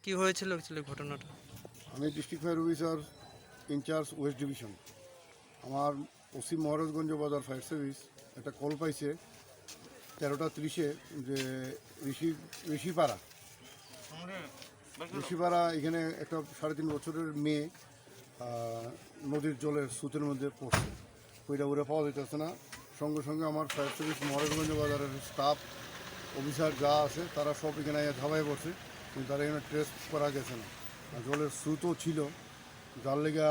কি হয়েছিল অ্যাকচুয়ালি ঘটনাটা? আমি district fire officer incharge west division. আমার ওসি মহারাজগঞ্জ বাজার ফায়ার সার্ভিস একটা কল পাইছে 13:30-এ যে ঋষিপাড়া এখানে একটা 3.5 বছরের মেয়ে নদীর জলের স্রোতের মধ্যে পড়ছে। ওইটা উড়ে পাওয়া যেতেছে না। সঙ্গে সঙ্গে আমার ফায়ার সার্ভিস মহারাজগঞ্জ বাজারের স্টাফ অফিসার যা আছে তারা সব এখানে ঝাঁপায় পড়ছে, কিন্তু তারা এখানে ট্রেস করা গেছে না। আর জলের স্রোতও ছিল, যার লেগা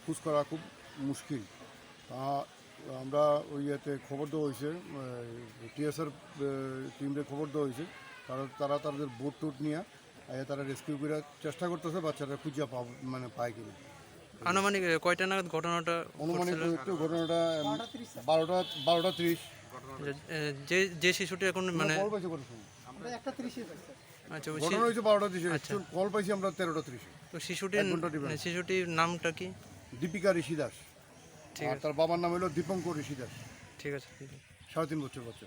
খোঁজ করা খুব মুশকিল। আমরা ওই ইয়েতে খবর দেওয়া হয়েছে, টিএসআর টিমদের খবর দেওয়া হয়েছে। তারা তাদের বোট টোট নিয়ে তারা রেস্কিউ করার চেষ্টা করতেছে, বাচ্চারা খুঁজে পায় কিনা। আনুমানিক কয়টা নাগাদ ঘটনাটা অনুমানিক ঘটছিল? একটু ঘটনাটা 12:30। যে যে শিশুটি এখন মানে কল পাইছি কত সময়? আচ্ছা ওই ঘটনা হয়েছে 12:30। আচ্ছা। কল পাইছি আমরা 13:30। তো শিশুটির নামটা কি? দীপিকা ঋষি দাস। ঠিক আর আছে, তার বাবার নাম হলো দীপঙ্কর ঋষি দাস। ঠিক আছে। 3.5 বছর বাচ্চা।